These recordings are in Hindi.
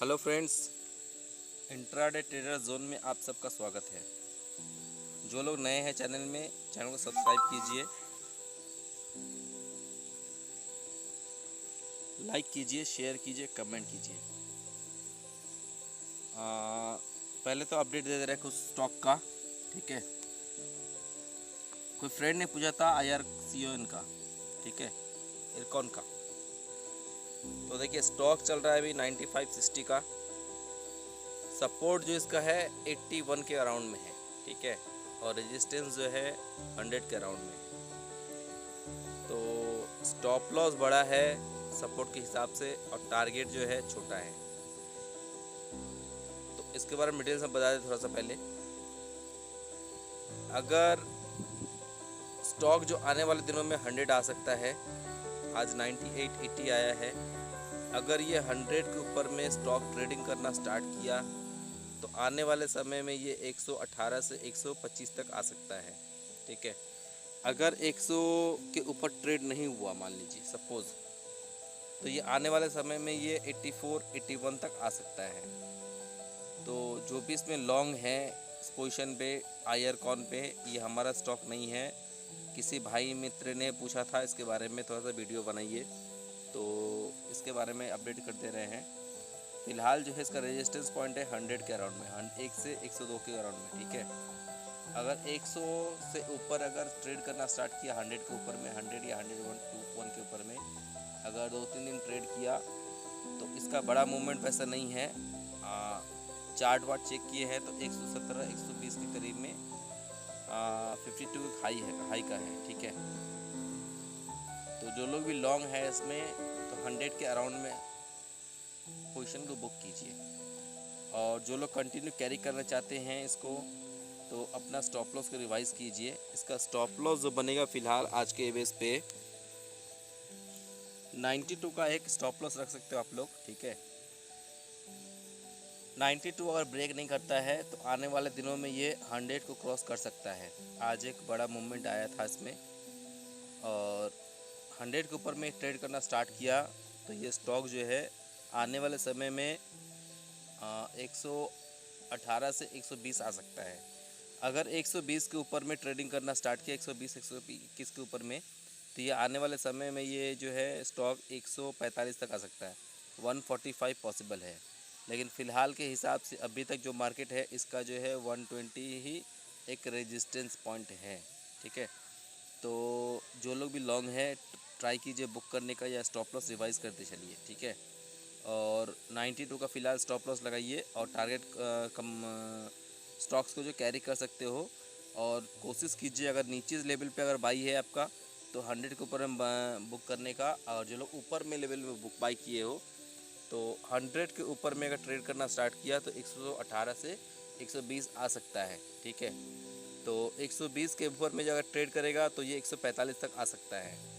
Hello friends, intraday trader zone में आप सबका स्वागत है। जो लोग नए हैं चैनल को सब्सक्राइब कीजिए, लाइक कीजिए, शेयर कीजिए, कमेंट कीजिए। पहले तो अपडेट दे रहे हैं कुछ स्टॉक का, ठीक है। कोई फ्रेंड ने पूछा था IRCON का, ठीक है, इरकॉन का। तो देखिए स्टॉक चल रहा है अभी 9560 का। सपोर्ट जो इसका है 81 के अराउंड में है, ठीक है, और रेजिस्टेंस जो है 100 के अराउंड में है। तो स्टॉप लॉस बड़ा है सपोर्ट के हिसाब से और टारगेट जो है छोटा है। तो इसके बारे में डिटेल से बता दें थोड़ा सा पहले। अगर स्टॉक जो आने वाले दिनों में 100 आ सकता है, आज 9880 आया है। अगर ये 100 के ऊपर में स्टॉक ट्रेडिंग करना स्टार्ट किया तो आने वाले समय में ये 118 से 125 तक आ सकता है, ठीक है। अगर 100 के ऊपर ट्रेड नहीं हुआ मान लीजिए सपोज, तो ये आने वाले समय में ये 84 81 तक आ सकता है। तो जो भी इसमें लॉन्ग है इस पोजीशन पे IRCON पे, ये हमारा स्टॉक नहीं है। किसी भाई मित्र ने पूछा था इसके बारे में, थोड़ा सा वीडियो बनाइए, तो इसके बारे में अपडेट कर दे रहे हैं। फिलहाल जो है इसका रेजिस्टेंस पॉइंट है 100 के अराउंड में, 1 से 102 के अराउंड में, ठीक है। अगर 100 से ऊपर अगर ट्रेड करना स्टार्ट किया 100 के ऊपर में, 100 या 101 के ऊपर में अगर 2-3 दिन ट्रेड किया तो इसका बड़ा मूवमेंट वैसा नहीं है। चार्ट वार्ट चेक किए हैं तो 117 120 के करीब में 52 हाई का है, ठीक है। तो जो लोग भी लॉन्ग है इसमें तो 100 के अराउंड में पोजीशन को बुक कीजिए। और जो लोग कंटिन्यू कैरी करना चाहते हैं इसको, तो अपना स्टॉप लॉस को रिवाइज कीजिए। इसका स्टॉप लॉस जो बनेगा फिलहाल आज के बेस पे 92 का एक स्टॉप लॉस रख सकते हो आप लोग, ठीक है। 92 अगर ब्रेक नहीं करता है तो आने वाले दिनों में ये 100 को क्रॉस कर सकता है। आज एक बड़ा मूवमेंट आया था इसमें और 100 के ऊपर में ट्रेड करना स्टार्ट किया तो ये स्टॉक जो है आने वाले समय में 118 से 120 आ सकता है। अगर 120 के ऊपर में ट्रेडिंग करना स्टार्ट किया 120 121 के ऊपर में, तो ये आने वाले समय में ये जो है स्टॉक 145 तक आ सकता है। 145 पॉसिबल है, लेकिन फ़िलहाल के हिसाब से अभी तक जो मार्केट है इसका जो है 120 ही एक रेजिस्टेंस पॉइंट है, ठीक है। तो जो लोग भी लॉन्ग है ट्राई कीजिए बुक करने का या स्टॉप लॉस रिवाइज करते चलिए, ठीक है। और 92 का फ़िलहाल स्टॉप लॉस लगाइए और टारगेट स्टॉक्स को जो कैरी कर सकते हो। और कोशिश कीजिए अगर नीचे लेवल पे अगर बाई है आपका तो 100 के ऊपर में बुक करने का। और जो लोग ऊपर में लेवल में बुक बाई किए हो तो 100 के ऊपर में अगर ट्रेड करना स्टार्ट किया तो 118 से 120 आ सकता है, ठीक है। तो 120 के ऊपर में जो अगर ट्रेड करेगा तो ये 145 तक आ सकता है।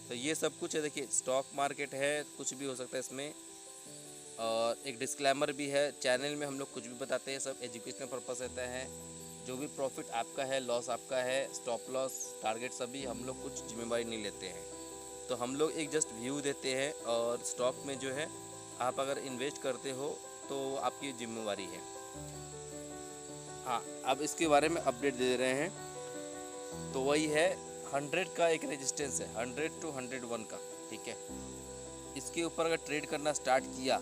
तो ये सब कुछ है, देखिए स्टॉक मार्केट है, कुछ भी हो सकता है इसमें। और एक डिस्क्लेमर भी है, चैनल में हम लोग कुछ भी बताते हैं, सब एजुकेशनल पर्पस रहता है। जो भी प्रॉफिट आपका है, लॉस आपका है, स्टॉप लॉस, टारगेट सभी हम लोग कुछ जिम्मेवारी नहीं लेते हैं। तो हम लोग एक जस्ट व्यू देते हैं। और स्टॉक में जो है आप अगर इन्वेस्ट करते हो तो आपकी जिम्मेवारी है। हाँ, अब इसके बारे में अपडेट दे रहे हैं। तो वही है 100 का एक रेजिस्टेंस है, 100 to 101 का, ठीक है। इसके ऊपर अगर ट्रेड करना स्टार्ट किया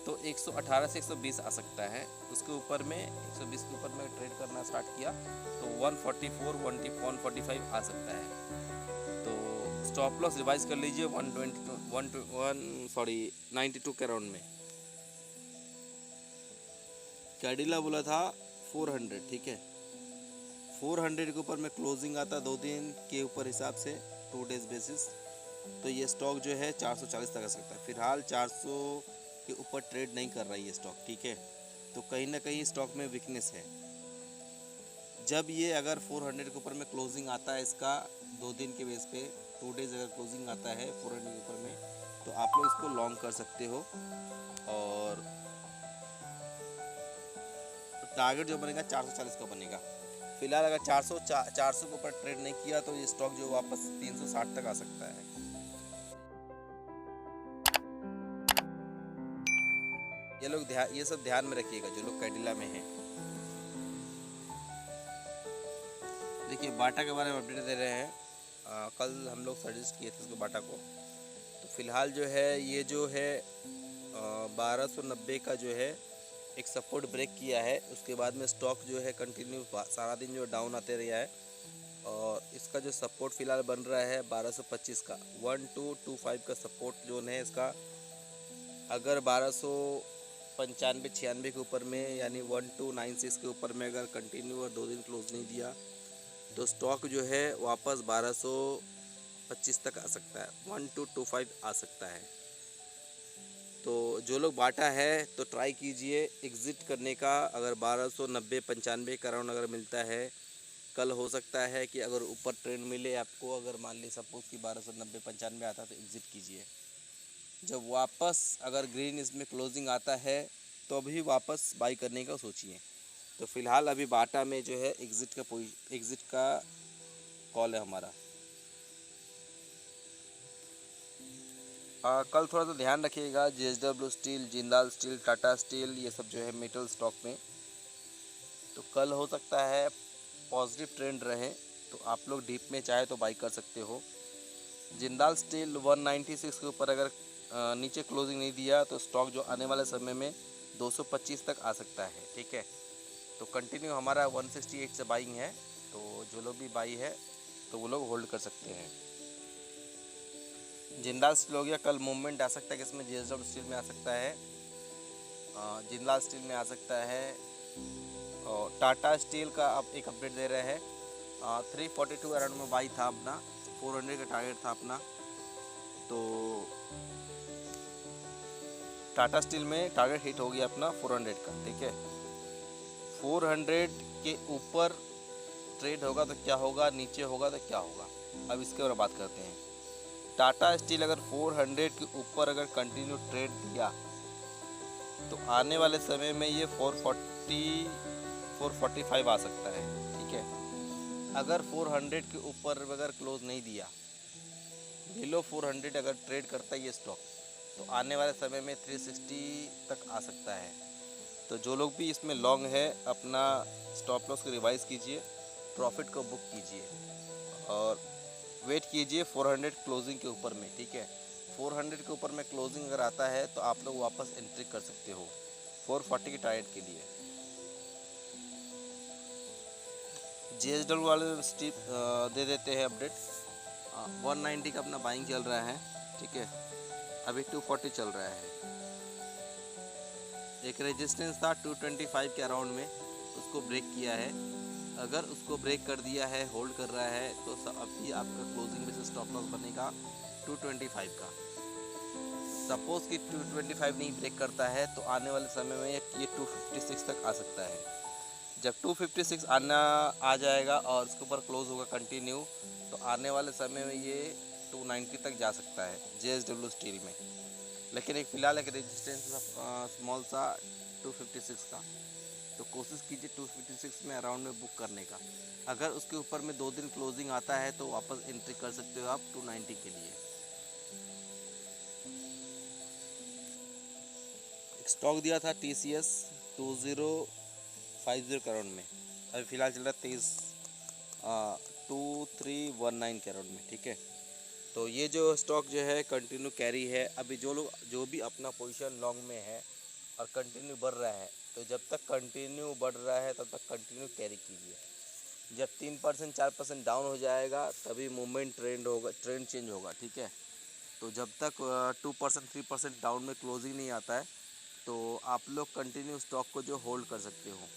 तो 118 से 120 आ सकता है। उसके ऊपर में 120 के ऊपर में ट्रेड करना स्टार्ट किया तो 144 145 आ सकता है। तो स्टॉप लॉस रिवाइज कर लीजिए 92 के अराउंड में। कैडिला बोला था 400, ठीक है। 400 के ऊपर में क्लोजिंग आता 2 दिन के ऊपर हिसाब से 2 डेज बेसिस, तो ये स्टॉक जो है 440 तक आ सकता है। फिलहाल 400 के ऊपर ट्रेड नहीं कर रहा है ये स्टॉक, ठीक है। तो कहीं ना कहीं स्टॉक में वीकनेस है। जब ये अगर 400 के ऊपर में क्लोजिंग आता है इसका 2 दिन के बेस पे, 2 डेज अगर क्लोजिंग आता है 400 के ऊपर में, तो आप लोग इसको लॉन्ग कर सकते हो। और टारगेट जो बनेगा 440 का बनेगा। फिलहाल अगर 400 के ऊपर ट्रेड नहीं किया तो ये स्टॉक जो वापस 360 तक आ सकता है। ये सब ध्यान में रखिएगा जो लोग कैडिला में हैं। देखिए बाटा के बारे में अपडेट दे रहे हैं। कल हम लोग सजेस्ट किए थे उसको बाटा को। तो फिलहाल जो है ये जो है 1290 का जो है एक सपोर्ट ब्रेक किया है। उसके बाद में स्टॉक जो है कंटिन्यू सारा दिन जो डाउन आते रहा है और इसका जो सपोर्ट फिलहाल बन रहा है 1225 का 1225 का सपोर्ट जोन है इसका। अगर 1295-96 के ऊपर में यानी 1296 के ऊपर में अगर कंटिन्यू और 2 दिन क्लोज नहीं दिया तो स्टॉक जो है वापस 1225 तक आ सकता है, 1225 आ सकता है। तो जो लोग बाटा है तो ट्राई कीजिए एग्ज़िट करने का। अगर 1290-95 का राउंड अगर मिलता है, कल हो सकता है कि अगर ऊपर ट्रेंड मिले आपको, अगर मान ली सपोज़ कि 1290-95 आता तो एग्ज़िट कीजिए। जब वापस अगर ग्रीन इसमें क्लोजिंग आता है तो अभी वापस बाई करने का सोचिए। तो फ़िलहाल अभी बाटा में जो है एग्ज़िट का कॉल है हमारा। कल थोड़ा सा ध्यान रखिएगा JSW steel, Jindal steel, Tata steel, ये सब जो है मेटल स्टॉक में। तो कल हो सकता है पॉजिटिव ट्रेंड रहे तो आप लोग डीप में चाहे तो बाई कर सकते हो। जिंदाल स्टील 196 के ऊपर अगर नीचे क्लोजिंग नहीं दिया तो स्टॉक जो आने वाले समय में 225 तक आ सकता है। ठीक है, तो कंटिन्यू हमारा 168 से बाइंग है। तो जो लोग भी बाई है तो वो लोग होल्ड कर सकते हैं। जिंदाल स्टील हो गया, कल मूवमेंट आ सकता है कि इसमें JSW स्टील में आ सकता है, जिंदाल स्टील में आ सकता है। और टाटा स्टील का अब एक अपडेट दे रहे हैं 342 अराउंड में बाई था अपना, 400 का टारगेट था अपना। तो टाटा स्टील में टारगेट हिट हो गया अपना 400 का। ठीक है, 400 के ऊपर ट्रेड होगा तो क्या होगा, नीचे होगा तो क्या होगा, अब इसके बारे में बात करते हैं। टाटा स्टील अगर 400 के ऊपर अगर कंटिन्यू ट्रेड दिया तो आने वाले समय में ये 440 445 आ सकता है। ठीक है, अगर 400 के ऊपर अगर क्लोज नहीं दिया, बिलो 400 अगर ट्रेड करता है ये स्टॉक तो आने वाले समय में 360 तक आ सकता है। तो जो लोग भी इसमें लॉन्ग है अपना स्टॉप लॉस को रिवाइज कीजिए, प्रॉफिट को बुक कीजिए और वेट कीजिए 400 क्लोजिंग के ऊपर में। ठीक है, 400 के ऊपर में क्लोजिंग अगर आता है तो आप लोग वापस एंट्री कर सकते हो 440 के टारगेट के लिए। JSW वाले स्टीप दे देते हैं अपडेट। 190 का अपना बाइंग चल रहा है। ठीक है, अभी 240 चल रहा है। एक रेजिस्टेंस था 225 के अराउंड में, उसको ब्रेक किया है। अगर उसको ब्रेक कर दिया है, होल्ड कर रहा है तो अभी आपका क्लोजिंग में से स्टॉप लॉस बनेगा 225 का। सपोज़ कि 225 नहीं ब्रेक करता है तो आने वाले समय में ये 256 तक आ सकता है। जब 256 आ जाएगा और उसके ऊपर क्लोज होगा कंटिन्यू तो आने वाले समय में ये 290 तक जा सकता है JSW स्टील में। लेकिन एक फ़िलहाल एक रेजिस्टेंस स्मॉल सा 256 का, तो कोशिश कीजिए 256 में अराउंड में बुक करने का। अगर उसके ऊपर में 2 दिन क्लोजिंग आता है तो वापस एंट्री कर सकते हो आप 290 के लिए। एक स्टॉक दिया था TCS 2050 के अराउंड में, अभी फ़िलहाल चल रहा है 2319 के अराउंड में। ठीक है, तो ये जो स्टॉक जो है कंटिन्यू कैरी है। अभी जो भी अपना पोजीशन लॉन्ग में है और कंटिन्यू बढ़ रहा है तो जब तक कंटिन्यू बढ़ रहा है तब तक कंटिन्यू कैरी कीजिए। जब 3% 4% डाउन हो जाएगा तभी मूवमेंट ट्रेंड चेंज होगा। ठीक है, तो जब तक 2% 3% डाउन में क्लोजिंग नहीं आता है तो आप लोग कंटिन्यू स्टॉक को जो होल्ड कर सकते हो।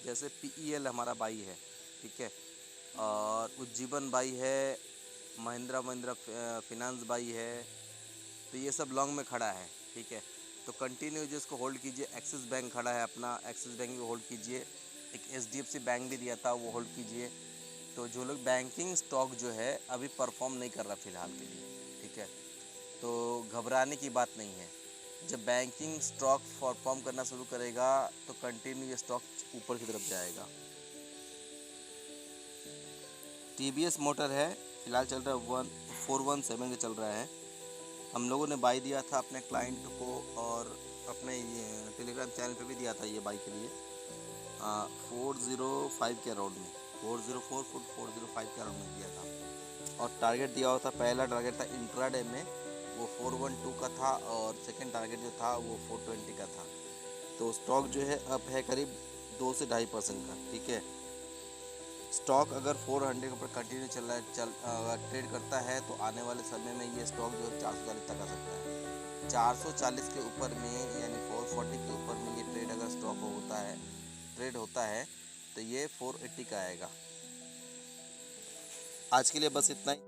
जैसे PEL हमारा बाई है। ठीक है, और उज्जीवन बाई है, महिंद्रा फिनांस बाई है, तो ये सब लॉन्ग में खड़ा है। ठीक है, तो कंटिन्यू जो इसको होल्ड कीजिए। एक्सिस बैंक खड़ा है अपना, एक्सिस बैंक को होल्ड कीजिए। एक HDFC बैंक भी दिया था, वो होल्ड कीजिए। तो जो लोग बैंकिंग स्टॉक जो है अभी परफॉर्म नहीं कर रहा फ़िलहाल के लिए। ठीक है, तो घबराने की बात नहीं है। जब बैंकिंग स्टॉक परफॉर्म करना शुरू करेगा तो कंटिन्यू ये स्टॉक ऊपर की तरफ जाएगा। TVS मोटर है, फ़िलहाल चल रहा है 417 का चल रहा है। हम लोगों ने बाई दिया था अपने क्लाइंट को और अपने टेलीग्राम चैनल पे भी दिया था ये बाई के लिए 405 के अराउंड में, 405 के अराउंड में दिया था। और टारगेट दिया हुआ था, पहला टारगेट था इंट्राडे में वो 412 का था, और सेकंड टारगेट जो था वो 420 का था। तो स्टॉक जो है अप है करीब 2 से 2.5% का। ठीक है, स्टॉक अगर 400 के ऊपर कंटिन्यू चल रहा है, अगर ट्रेड करता है तो आने वाले समय में ये स्टॉक जो है 440 तक आ सकता है। 440 के ऊपर में यानी 440 के ऊपर में ये ट्रेड अगर स्टॉक ट्रेड होता है तो ये 480 का आएगा। आज के लिए बस इतना ही।